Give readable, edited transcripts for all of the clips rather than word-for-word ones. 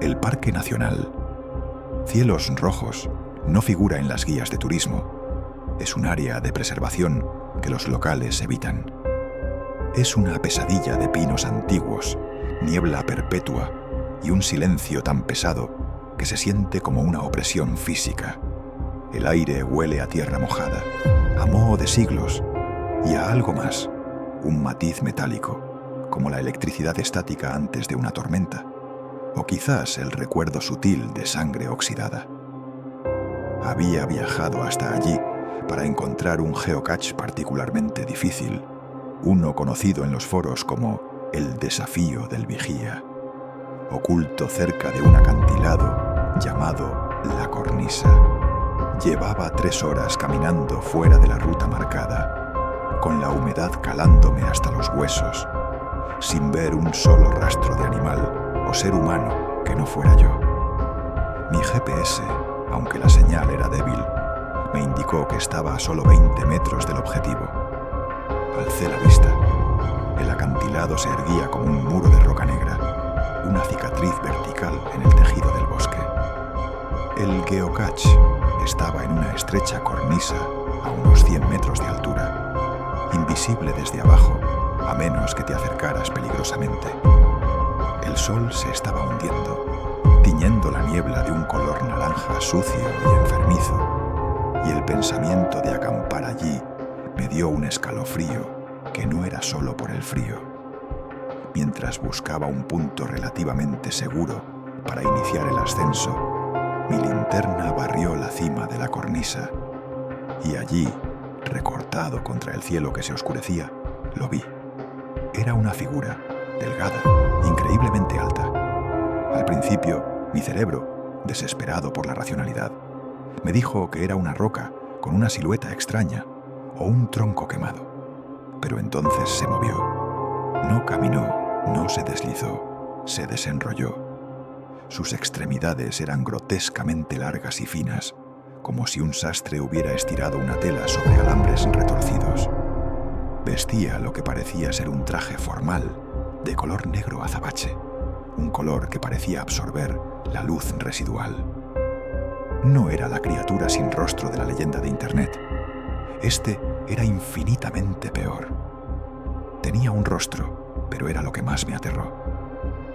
el Parque Nacional. Cielos Rojos no figura en las guías de turismo. Es un área de preservación que los locales evitan. Es una pesadilla de pinos antiguos, niebla perpetua y un silencio tan pesado que se siente como una opresión física. El aire huele a tierra mojada, a moho de siglos y a algo más, un matiz metálico, como la electricidad estática antes de una tormenta, o quizás el recuerdo sutil de sangre oxidada. Había viajado hasta allí para encontrar un geocache particularmente difícil, uno conocido en los foros como el desafío del vigía, oculto cerca de un acantilado llamado La Cornisa. Llevaba 3 horas caminando fuera de la ruta marcada, con la humedad calándome hasta los huesos, sin ver un solo rastro de animal o ser humano que no fuera yo. Mi GPS, aunque la señal era débil, me indicó que estaba a solo 20 metros del objetivo. Alcé la vista. El acantilado se erguía como un muro de roca negra, una cicatriz vertical en el tejido del bosque. El geocache estaba en una estrecha cornisa a unos 100 metros de altura, invisible desde abajo, a menos que te acercaras peligrosamente. El sol se estaba hundiendo, tiñendo la niebla de un color naranja sucio y enfermizo, y el pensamiento de acampar allí me dio un escalofrío que no era solo por el frío. Mientras buscaba un punto relativamente seguro para iniciar el ascenso, mi linterna barrió la cima de la cornisa, y allí, recortado contra el cielo que se oscurecía, lo vi. Era una figura, delgada, increíblemente alta. Al principio, mi cerebro, desesperado por la racionalidad, me dijo que era una roca con una silueta extraña o un tronco quemado. Pero entonces se movió. No caminó, no se deslizó, se desenrolló. Sus extremidades eran grotescamente largas y finas, como si un sastre hubiera estirado una tela sobre alambres retorcidos. Vestía lo que parecía ser un traje formal, de color negro azabache, un color que parecía absorber la luz residual. No era la criatura sin rostro de la leyenda de Internet. Este era infinitamente peor. Tenía un rostro, pero era lo que más me aterró.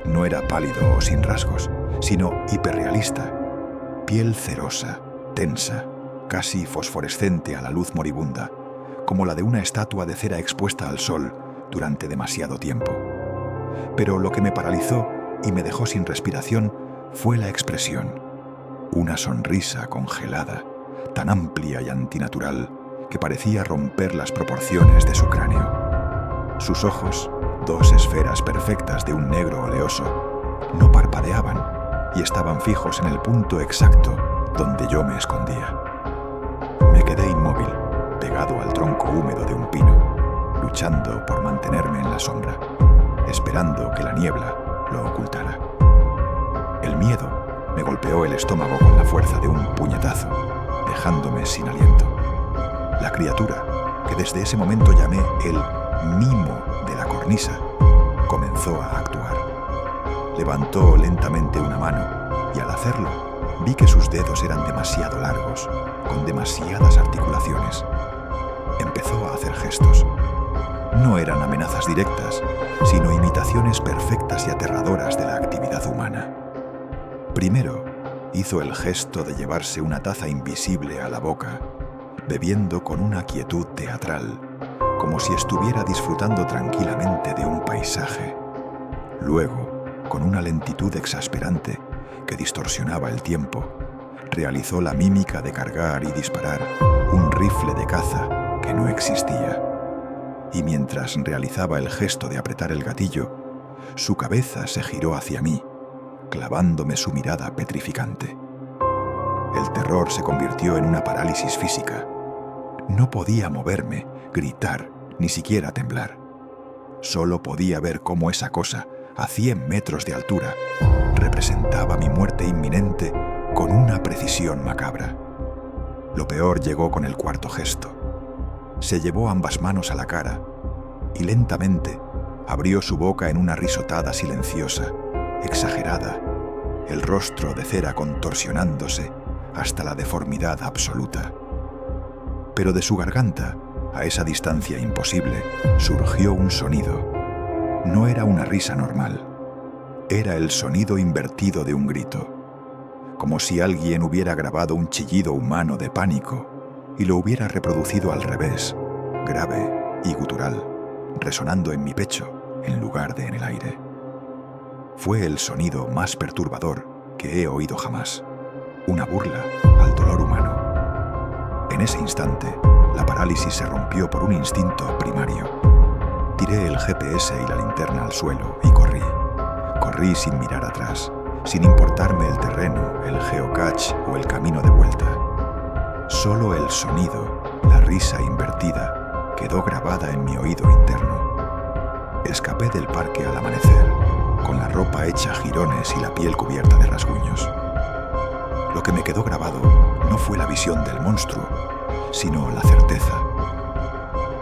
No era pálido o sin rasgos, sino hiperrealista. Piel cerosa, tensa, casi fosforescente a la luz moribunda, como la de una estatua de cera expuesta al sol durante demasiado tiempo. Pero lo que me paralizó y me dejó sin respiración fue la expresión. Una sonrisa congelada, tan amplia y antinatural, que parecía romper las proporciones de su cráneo. Sus ojos, 2 esferas perfectas de un negro oleoso, no parpadeaban y estaban fijos en el punto exacto donde yo me escondía. Me quedé inmóvil, pegado al tronco húmedo de un pino, luchando por mantenerme en la sombra, esperando que la niebla lo ocultara. El miedo me golpeó el estómago con la fuerza de un puñetazo, dejándome sin aliento. La criatura, que desde ese momento llamé el mimo de la cornisa, comenzó a actuar. Levantó lentamente una mano y al hacerlo vi que sus dedos eran demasiado largos, con demasiadas articulaciones. Empezó a hacer gestos. No eran amenazas directas, sino imitaciones perfectas y aterradoras de la actividad humana. Primero, hizo el gesto de llevarse una taza invisible a la boca, bebiendo con una quietud teatral, como si estuviera disfrutando tranquilamente de un paisaje. Luego, con una lentitud exasperante que distorsionaba el tiempo, realizó la mímica de cargar y disparar un rifle de caza que no existía. Y mientras realizaba el gesto de apretar el gatillo, su cabeza se giró hacia mí, clavándome su mirada petrificante. El terror se convirtió en una parálisis física. No podía moverme, gritar, ni siquiera temblar. Solo podía ver cómo esa cosa, a 100 metros de altura, representaba mi muerte inminente con una precisión macabra. Lo peor llegó con el cuarto gesto. Se llevó ambas manos a la cara y lentamente abrió su boca en una risotada silenciosa, exagerada, el rostro de cera contorsionándose hasta la deformidad absoluta. Pero de su garganta, a esa distancia imposible, surgió un sonido. No era una risa normal. Era el sonido invertido de un grito, como si alguien hubiera grabado un chillido humano de pánico y lo hubiera reproducido al revés, grave y gutural, resonando en mi pecho en lugar de en el aire. Fue el sonido más perturbador que he oído jamás, una burla al dolor humano. En ese instante, la parálisis se rompió por un instinto primario. Tiré el GPS y la linterna al suelo y corrí. Corrí sin mirar atrás, sin importarme el terreno, el geocache o el camino de vuelta. Solo el sonido, la risa invertida, quedó grabada en mi oído interno. Escapé del parque al amanecer, con la ropa hecha jirones y la piel cubierta de rasguños. Lo que me quedó grabado no fue la visión del monstruo, sino la certeza.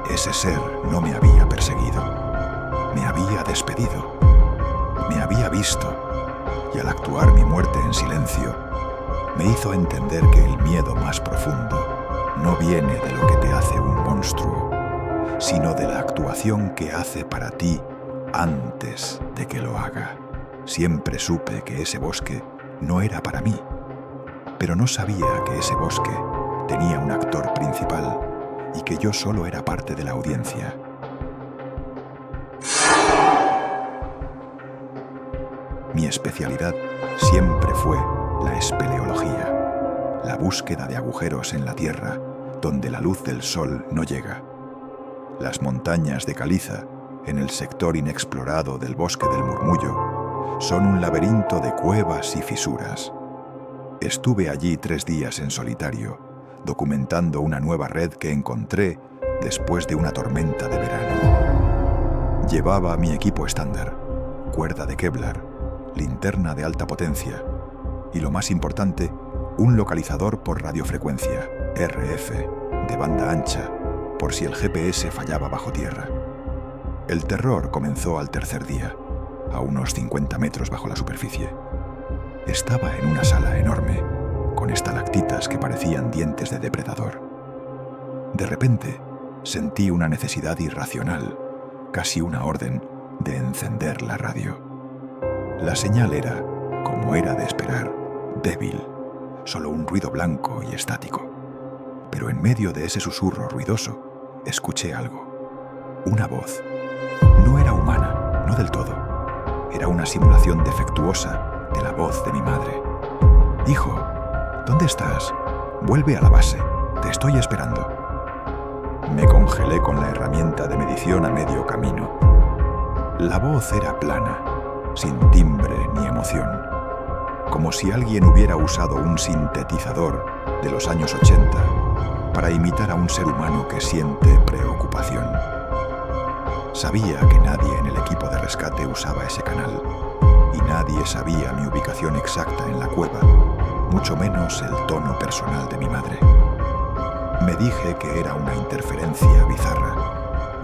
Ese ser no me había perseguido, me había despedido, me había visto, y al actuar mi muerte en silencio, me hizo entender que el miedo más profundo no viene de lo que te hace un monstruo, sino de la actuación que hace para ti antes de que lo haga. Siempre supe que ese bosque no era para mí, pero no sabía que ese bosque tenía un actor principal y que yo solo era parte de la audiencia. Mi especialidad siempre fue la espeleología, la búsqueda de agujeros en la tierra donde la luz del sol no llega. Las montañas de caliza, en el sector inexplorado del Bosque del Murmullo, son un laberinto de cuevas y fisuras. Estuve allí 3 días en solitario, documentando una nueva red que encontré después de una tormenta de verano. Llevaba mi equipo estándar, cuerda de Kevlar, linterna de alta potencia y, lo más importante, un localizador por radiofrecuencia, RF, de banda ancha, por si el GPS fallaba bajo tierra. El terror comenzó al tercer día, a unos 50 metros bajo la superficie. Estaba en una sala enorme, con estalactitas que parecían dientes de depredador. De repente, sentí una necesidad irracional, casi una orden, de encender la radio. La señal era, como era de esperar, débil, solo un ruido blanco y estático. Pero en medio de ese susurro ruidoso, escuché algo. Una voz. No era humana, no del todo. Era una simulación defectuosa de la voz de mi madre. «Hijo, ¿dónde estás? Vuelve a la base. Te estoy esperando». Me congelé con la herramienta de medición a medio camino. La voz era plana, sin timbre ni emoción, como si alguien hubiera usado un sintetizador de los años 80 para imitar a un ser humano que siente preocupación. Sabía que nadie en el equipo de rescate usaba ese canal, y nadie sabía mi ubicación exacta en la cueva, mucho menos el tono personal de mi madre. Me dije que era una interferencia bizarra,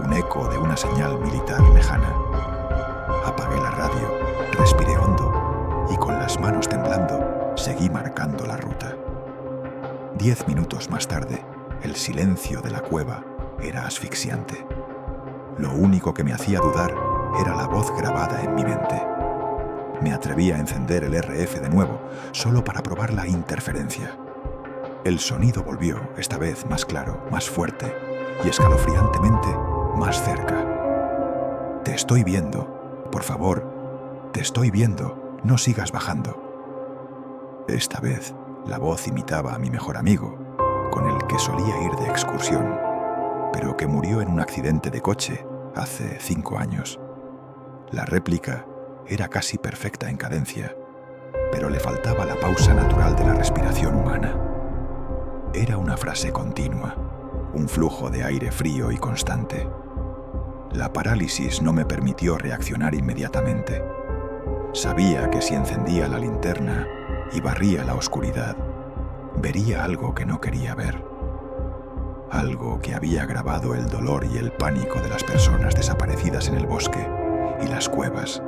un eco de una señal militar lejana. Apagué la radio, respiré hondo y con las manos temblando seguí marcando la ruta. 10 minutos más tarde, el silencio de la cueva era asfixiante. Lo único que me hacía dudar era la voz grabada en mi mente. Me atreví a encender el RF de nuevo, solo para probar la interferencia. El sonido volvió, esta vez más claro, más fuerte y escalofriantemente más cerca. «Te estoy viendo. Por favor, te estoy viendo. No sigas bajando». Esta vez, la voz imitaba a mi mejor amigo, con el que solía ir de excursión, pero que murió en un accidente de coche hace 5 años. La réplica era casi perfecta en cadencia, pero le faltaba la pausa natural de la respiración humana. Era una frase continua, un flujo de aire frío y constante. La parálisis no me permitió reaccionar inmediatamente. Sabía que si encendía la linterna y barría la oscuridad, vería algo que no quería ver. Algo que había grabado el dolor y el pánico de las personas desaparecidas en el bosque y las cuevas,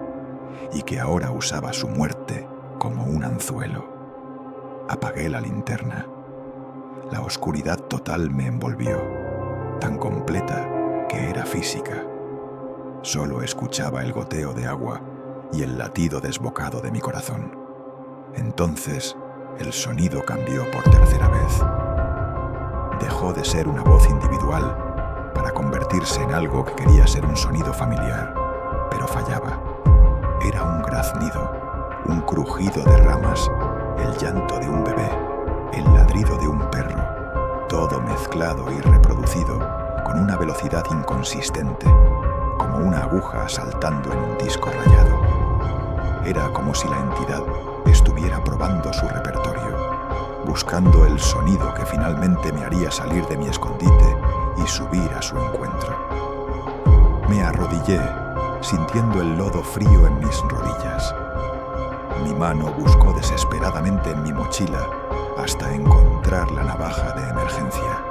y que ahora usaba su muerte como un anzuelo. Apagué la linterna. La oscuridad total me envolvió, tan completa que era física. Solo escuchaba el goteo de agua y el latido desbocado de mi corazón. Entonces, el sonido cambió por tercera vez. Dejó de ser una voz individual para convertirse en algo que quería ser un sonido familiar, pero fallaba. Era un graznido, un crujido de ramas, el llanto de un bebé, el ladrido de un perro, todo mezclado y reproducido con una velocidad inconsistente, como una aguja saltando en un disco rayado. Era como si la entidad estuviera probando su repertorio, buscando el sonido que finalmente me haría salir de mi escondite y subir a su encuentro. Me arrodillé, sintiendo el lodo frío en mis rodillas. Mi mano buscó desesperadamente en mi mochila hasta encontrar la navaja de emergencia.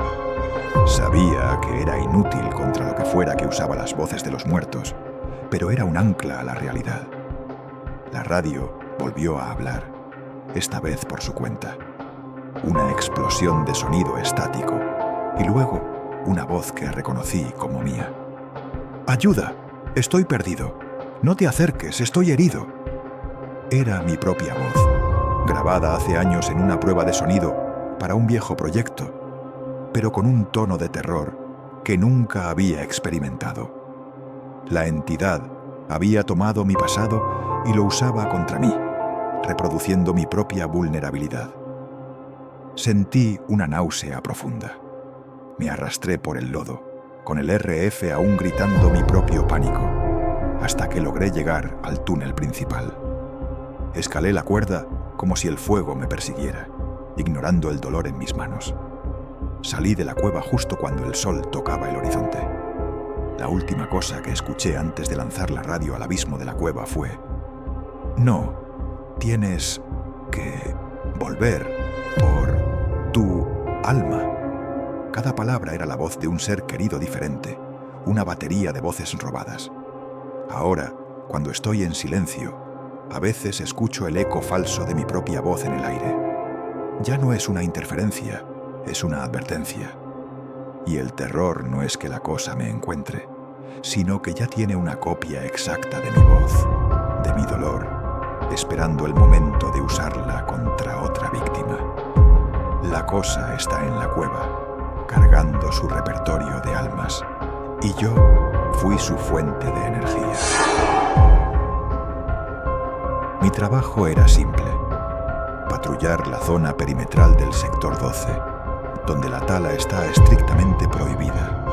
Sabía que era inútil contra lo que fuera que usaba las voces de los muertos, pero era un ancla a la realidad. La radio volvió a hablar, esta vez por su cuenta. Una explosión de sonido estático y luego una voz que reconocí como mía. «¡Ayuda! Estoy perdido. No te acerques, estoy herido». Era mi propia voz, grabada hace años en una prueba de sonido para un viejo proyecto, pero con un tono de terror que nunca había experimentado. La entidad había tomado mi pasado y lo usaba contra mí, reproduciendo mi propia vulnerabilidad. Sentí una náusea profunda. Me arrastré por el lodo, con el RF aún gritando mi propio pánico, hasta que logré llegar al túnel principal. Escalé la cuerda como si el fuego me persiguiera, ignorando el dolor en mis manos. Salí de la cueva justo cuando el sol tocaba el horizonte. La última cosa que escuché antes de lanzar la radio al abismo de la cueva fue: «No, tienes que volver por tu alma». Cada palabra era la voz de un ser querido diferente, una batería de voces robadas. Ahora, cuando estoy en silencio, a veces escucho el eco falso de mi propia voz en el aire. Ya no es una interferencia, es una advertencia. Y el terror no es que la cosa me encuentre, sino que ya tiene una copia exacta de mi voz, de mi dolor, esperando el momento de usarla contra otra víctima. La cosa está en la cueva, cargando su repertorio de almas, y yo fui su fuente de energía. Mi trabajo era simple: patrullar la zona perimetral del sector 12, donde la tala está estrictamente prohibida.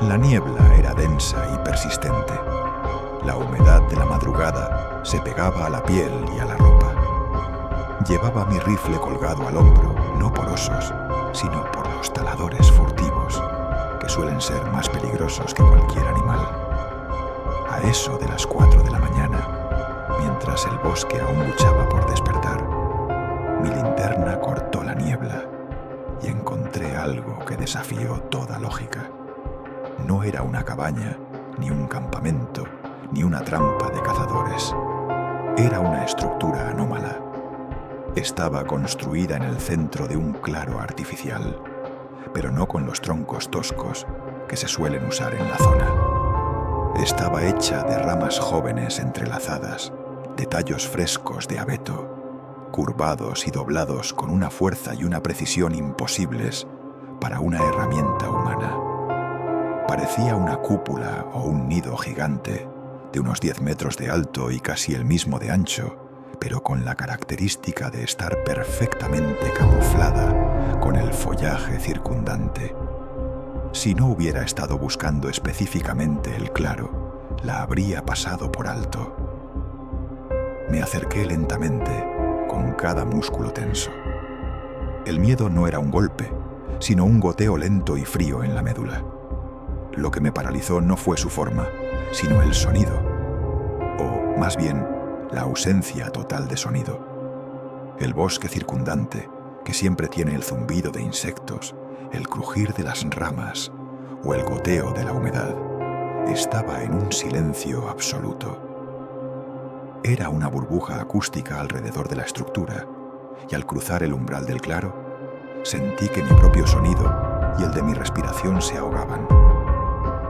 La niebla era densa y persistente. La humedad de la madrugada se pegaba a la piel y a la ropa. Llevaba mi rifle colgado al hombro, no por osos, sino por los taladores furtivos, que suelen ser más peligrosos que cualquier animal. A eso de las 4 de la mañana, mientras el bosque aún luchaba por despertar, mi linterna cortó la niebla y encontré algo que desafió toda lógica. No era una cabaña, ni un campamento, ni una trampa de cazadores. Era una estructura anómala. Estaba construida en el centro de un claro artificial, pero no con los troncos toscos que se suelen usar en la zona. Estaba hecha de ramas jóvenes entrelazadas, de tallos frescos de abeto, curvados y doblados con una fuerza y una precisión imposibles para una herramienta humana. Parecía una cúpula o un nido gigante, de unos 10 metros de alto y casi el mismo de ancho, pero con la característica de estar perfectamente camuflada con el follaje circundante. Si no hubiera estado buscando específicamente el claro, la habría pasado por alto. Me acerqué lentamente, con cada músculo tenso. El miedo no era un golpe, sino un goteo lento y frío en la médula. Lo que me paralizó no fue su forma, sino el sonido, o más bien, la ausencia total de sonido. El bosque circundante, que siempre tiene el zumbido de insectos, el crujir de las ramas o el goteo de la humedad, estaba en un silencio absoluto. Era una burbuja acústica alrededor de la estructura, y al cruzar el umbral del claro, sentí que mi propio sonido y el de mi respiración se ahogaban.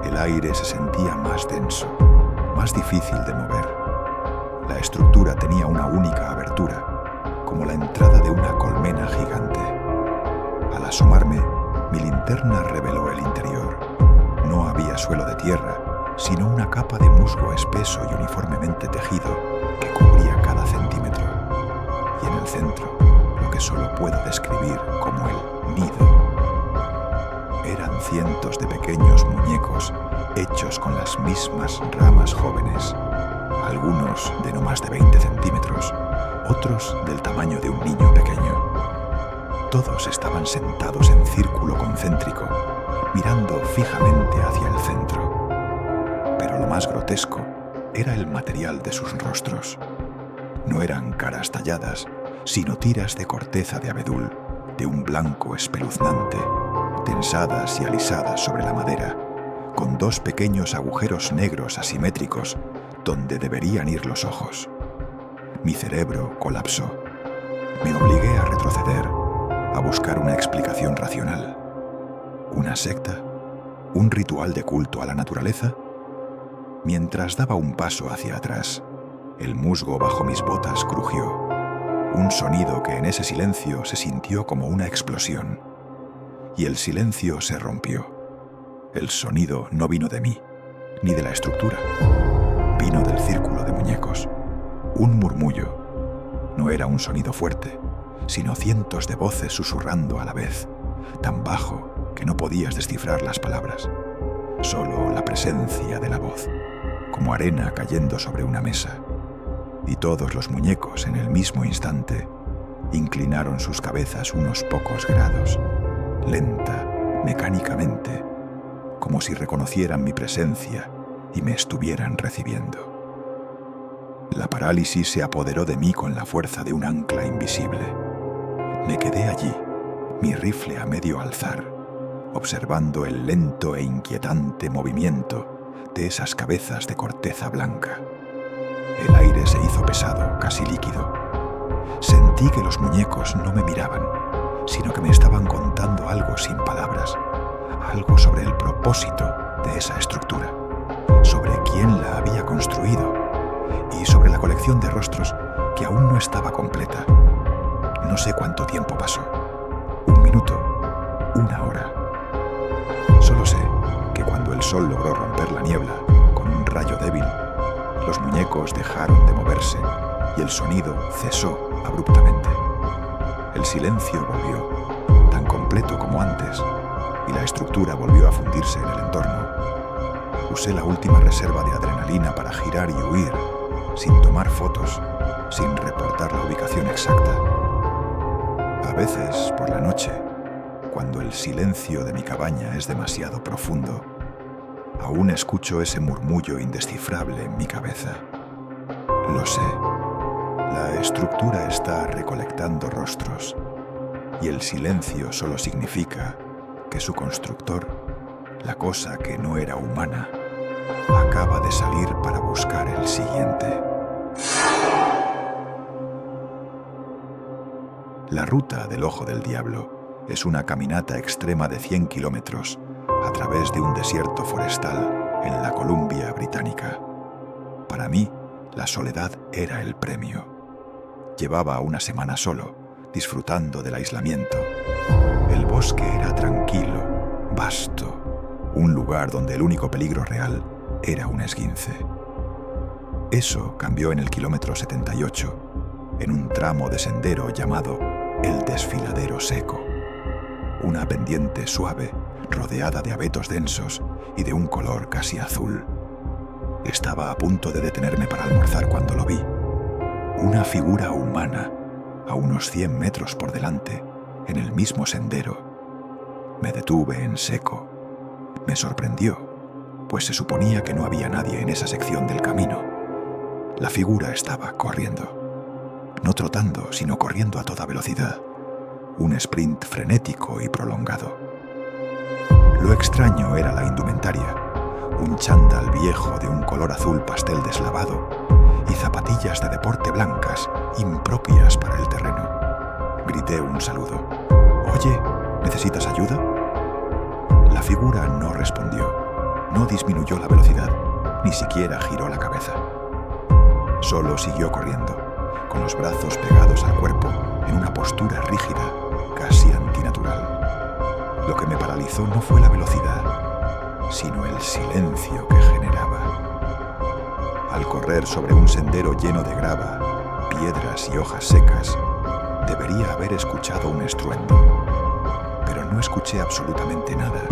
El aire se sentía más denso, más difícil de mover. La estructura tenía una única abertura, como la entrada de una colmena gigante. Al asomarme, mi linterna reveló el interior. No había suelo de tierra, sino una capa de musgo espeso y uniformemente tejido que cubría cada centímetro. Y en el centro, lo que solo puedo describir como el nido. Eran cientos de pequeños muñecos hechos con las mismas ramas jóvenes, algunos de no más de 20 centímetros, otros del tamaño de un niño pequeño. Todos estaban sentados en círculo concéntrico, mirando fijamente hacia el centro. Pero lo más grotesco era el material de sus rostros. No eran caras talladas, sino tiras de corteza de abedul, de un blanco espeluznante, tensadas y alisadas sobre la madera, con dos pequeños agujeros negros asimétricos donde deberían ir los ojos. Mi cerebro colapsó. Me obligué a retroceder, a buscar una explicación racional. ¿Una secta? ¿Un ritual de culto a la naturaleza? Mientras daba un paso hacia atrás, el musgo bajo mis botas crujió. Un sonido que en ese silencio se sintió como una explosión. Y el silencio se rompió. El sonido no vino de mí, ni de la estructura. Vino del círculo de muñecos. Un murmullo. No era un sonido fuerte, sino cientos de voces susurrando a la vez, tan bajo que no podías descifrar las palabras. Solo la presencia de la voz, como arena cayendo sobre una mesa. Y todos los muñecos, en el mismo instante, inclinaron sus cabezas unos pocos grados, lenta, mecánicamente, como si reconocieran mi presencia y me estuvieran recibiendo. La parálisis se apoderó de mí con la fuerza de un ancla invisible. Me quedé allí, mi rifle a medio alzar, observando el lento e inquietante movimiento de esas cabezas de corteza blanca. El aire se hizo pesado, casi líquido. Sentí que los muñecos no me miraban, sino que me estaban contando algo sin palabras, algo sobre el propósito de esa estructura, sobre quién la había construido y sobre la colección de rostros que aún no estaba completa. No sé cuánto tiempo pasó, 1 minuto, 1 hora. Solo sé que cuando el sol logró romper la niebla con un rayo débil, los muñecos dejaron de moverse y el sonido cesó abruptamente. El silencio volvió, tan completo como antes, y la estructura volvió a fundirse en el entorno. Usé la última reserva de adrenalina para girar y huir, sin tomar fotos, sin reportar la ubicación exacta. A veces, por la noche, cuando el silencio de mi cabaña es demasiado profundo, aún escucho ese murmullo indescifrable en mi cabeza. Lo sé. La estructura está recolectando rostros, y el silencio solo significa que su constructor, la cosa que no era humana, acaba de salir para buscar el siguiente. La ruta del Ojo del Diablo es una caminata extrema de 100 kilómetros a través de un desierto forestal en la Columbia Británica. Para mí, la soledad era el premio. Llevaba una semana solo, disfrutando del aislamiento. El bosque era tranquilo, vasto, un lugar donde el único peligro real era un esguince. Eso cambió en el kilómetro 78, en un tramo de sendero llamado el Desfiladero Seco. Una pendiente suave, rodeada de abetos densos y de un color casi azul. Estaba a punto de detenerme para almorzar cuando lo vi. Una figura humana, a unos 100 metros por delante, en el mismo sendero. Me detuve en seco. Me sorprendió, pues se suponía que no había nadie en esa sección del camino. La figura estaba corriendo. No trotando, sino corriendo a toda velocidad. Un sprint frenético y prolongado. Lo extraño era la indumentaria. Un chándal viejo de un color azul pastel deslavado y zapatillas de deporte blancas, impropias para el terreno. Grité un saludo. «Oye, ¿necesitas ayuda?» La figura no respondió, no disminuyó la velocidad, ni siquiera giró la cabeza. Solo siguió corriendo, con los brazos pegados al cuerpo, en una postura rígida, casi antinatural. Lo que me paralizó no fue la velocidad, sino el silencio que generaba. Al correr sobre un sendero lleno de grava, piedras y hojas secas, debería haber escuchado un estruendo, pero no escuché absolutamente nada.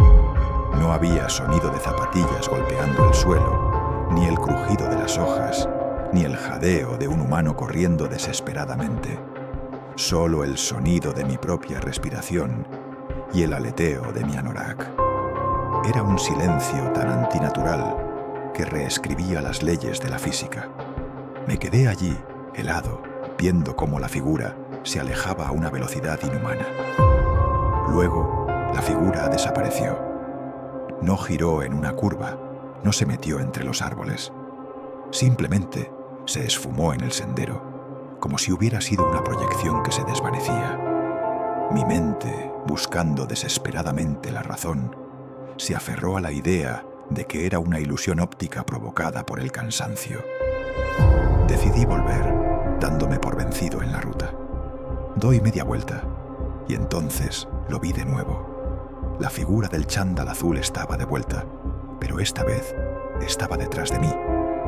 No había sonido de zapatillas golpeando el suelo, ni el crujido de las hojas, ni el jadeo de un humano corriendo desesperadamente. Solo el sonido de mi propia respiración y el aleteo de mi anorak. Era un silencio tan antinatural que reescribía las leyes de la física. Me quedé allí, helado, viendo cómo la figura se alejaba a una velocidad inhumana. Luego, la figura desapareció. No giró en una curva, no se metió entre los árboles. Simplemente se esfumó en el sendero, como si hubiera sido una proyección que se desvanecía. Mi mente, buscando desesperadamente la razón, se aferró a la idea de que era una ilusión óptica provocada por el cansancio. Decidí volver, dándome por vencido en la ruta. Doy media vuelta, y entonces lo vi de nuevo. La figura del chándal azul estaba de vuelta, pero esta vez estaba detrás de mí,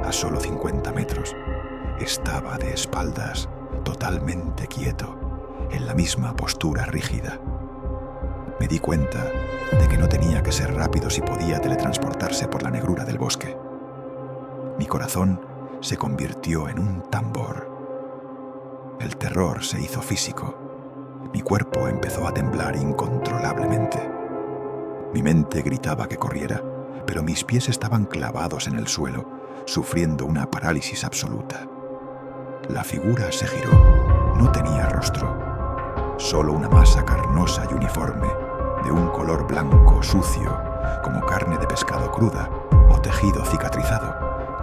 a solo 50 metros. Estaba de espaldas, totalmente quieto, en la misma postura rígida. Me di cuenta de que no tenía que ser rápido si podía teletransportarse por la negrura del bosque. Mi corazón se convirtió en un tambor. El terror se hizo físico. Mi cuerpo empezó a temblar incontrolablemente. Mi mente gritaba que corriera, pero mis pies estaban clavados en el suelo, sufriendo una parálisis absoluta. La figura se giró. No tenía rostro, solo una masa carnosa y uniforme, de un color blanco sucio, como carne de pescado cruda o tejido cicatrizado,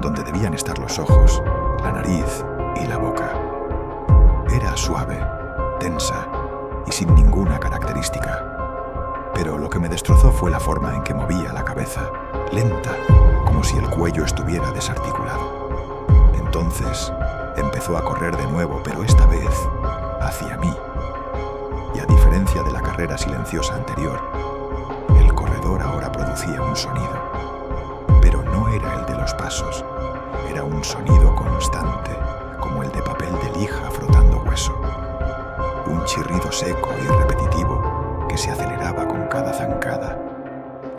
donde debían estar los ojos, la nariz y la boca. Era suave, tensa y sin ninguna característica. Pero lo que me destrozó fue la forma en que movía la cabeza, lenta, como si el cuello estuviera desarticulado. Entonces empezó a correr de nuevo, pero esta vez hacia mí. Y a diferencia de la carrera silenciosa anterior, el corredor ahora producía un sonido. Pero no era el de los pasos, era un sonido constante, como el de papel de lija frotando hueso. Un chirrido seco y repetitivo que se aceleraba con cada zancada.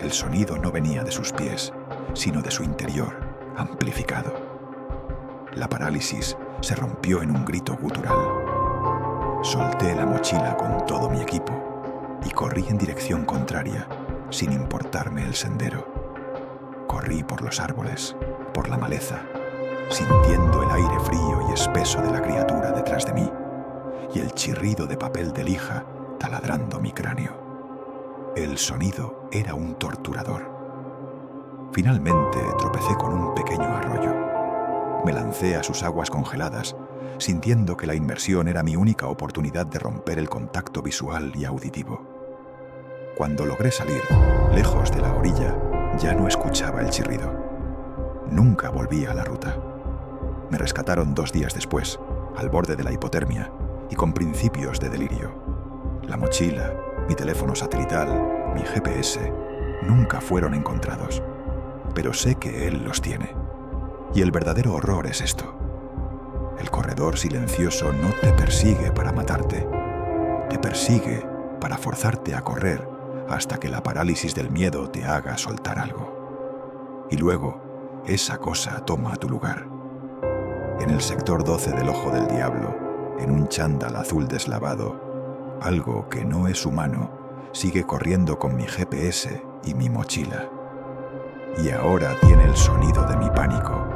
El sonido no venía de sus pies, sino de su interior, amplificado. La parálisis se rompió en un grito gutural. Solté la mochila con todo mi equipo y corrí en dirección contraria, sin importarme el sendero. Corrí por los árboles, por la maleza, sintiendo el aire frío y espeso de la criatura detrás de mí y el chirrido de papel de lija taladrando mi cráneo. El sonido era un torturador. Finalmente tropecé con un pequeño arroyo. Me lancé a sus aguas congeladas, sintiendo que la inmersión era mi única oportunidad de romper el contacto visual y auditivo. Cuando logré salir, lejos de la orilla, ya no escuchaba el chirrido. Nunca volví a la ruta. Me rescataron 2 días después, al borde de la hipotermia y con principios de delirio. La mochila, mi teléfono satelital, mi GPS, nunca fueron encontrados. Pero sé que él los tiene. Y el verdadero horror es esto. El corredor silencioso no te persigue para matarte. Te persigue para forzarte a correr hasta que la parálisis del miedo te haga soltar algo. Y luego, esa cosa toma tu lugar. En el sector 12 del Ojo del Diablo, en un chándal azul deslavado, algo que no es humano sigue corriendo con mi GPS y mi mochila. Y ahora tiene el sonido de mi pánico.